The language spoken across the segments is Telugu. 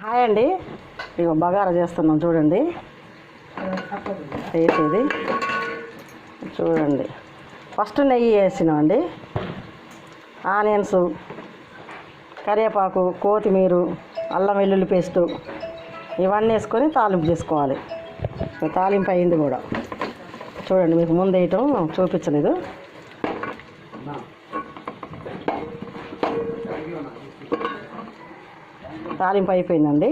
హాయ్ అండి, ఇక బగారా చేస్తున్నాం చూడండి. వేసేది చూడండి. ఫస్ట్ నెయ్యి వేసినామండి. ఆనియన్స్, కరివేపాకు, కొత్తిమీర, అల్లం వెల్లుల్లి పేస్టు ఇవన్నీ వేసుకొని తాలింపు చేసుకోవాలి. తాలింపు అయింది కూడా చూడండి. మీకు ముందు వేయటం చూపించలేదు. తాలింపు అయిపోయిందండి.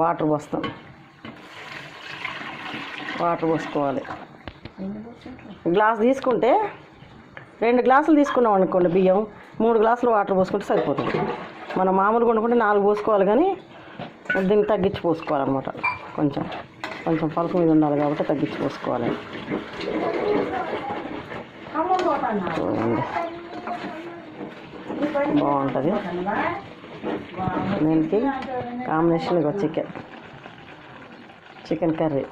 వాటర్ పోస్తాం. వాటర్ పోసుకోవాలి. గ్లాస్ తీసుకుంటే 2 గ్లాసులు తీసుకున్నాం అనుకోండి బియ్యం, 3 గ్లాసులు వాటర్ పోసుకుంటే సరిపోతుంది. మనం మామూలుగా వండుకుంటే 4 పోసుకోవాలి, కానీ దీన్ని తగ్గించి పోసుకోవాలన్నమాట. కొంచెం కొంచెం పలుకు మీద ఉండాలి కాబట్టి తగ్గించి పోసుకోవాలి. చూడండి బాగుంటుంది. దీనికి కాంబినేషన్ ఇక చికెన్ కర్రీ.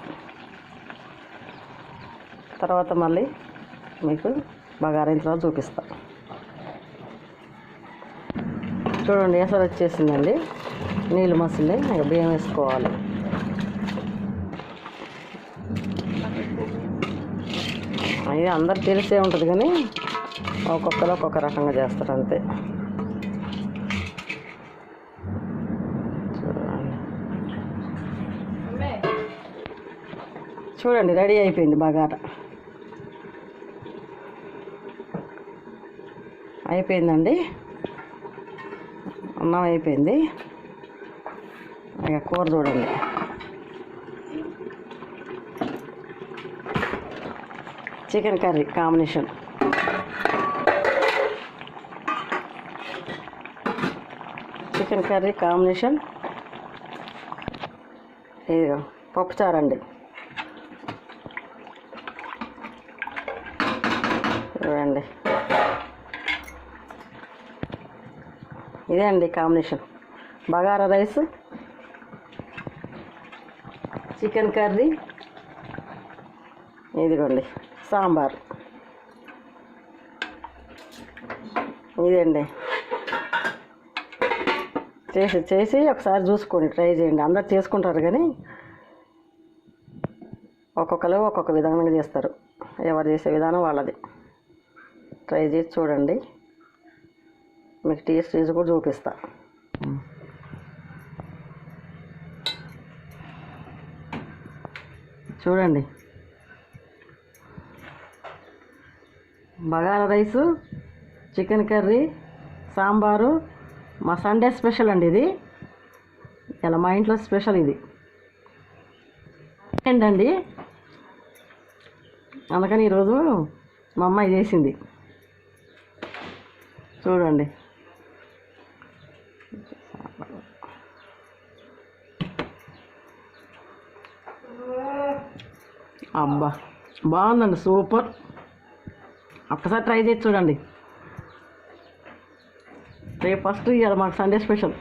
తర్వాత మళ్ళీ మీకు బగారా ఇంట్లో చూపిస్తా. చూడండి ఎసరు వచ్చేసిందండి. నీళ్ళు మసిలి ఇక బియ్యం వేసుకోవాలి. ఇది అందరు తెలిసే ఉంటుంది, కానీ ఒక్కొక్కరు ఒక్కొక్క రకంగా చేస్తారు అంతే. చూడండి రెడీ అయిపోయింది బగారా. అయిపోయిందండి. అన్నం అయిపోయింది. ఇక కూర చూడండి. Chicken curry combination. Chicken curry combination. ఇది పప్పుచారండి. చూడండి ఇదే అండి combination. Bagara rice, chicken curry, ఇదిగోండి సాంబార్. ఇదండి చేసి ఒకసారి చూసుకోండి, ట్రై చేయండి. అందరు చేసుకుంటారు, కానీ ఒక్కొక్కరు ఒక్కొక్క విధంగా చేస్తారు. ఎవరు చేసే విధానం వాళ్ళది. ట్రై చేసి చూడండి. మీకు టేస్ట్ చేసి కూడా చూపిస్తా. చూడండి bagara rice, chicken curry, sambar. మా సండే స్పెషల్ అండి ఇది. ఇలా మా ఇంట్లో స్పెషల్ ఇది ఏంటండి. అందుకని ఈరోజు మా అమ్మాయి చేసింది. చూడండి అబ్బా బాగుందండి, సూపర్. ఒక్కసారి ట్రై చేసి చూడండి. రేపు ఫస్ట్ ఇవాళ మాకు సండే స్పెషల్.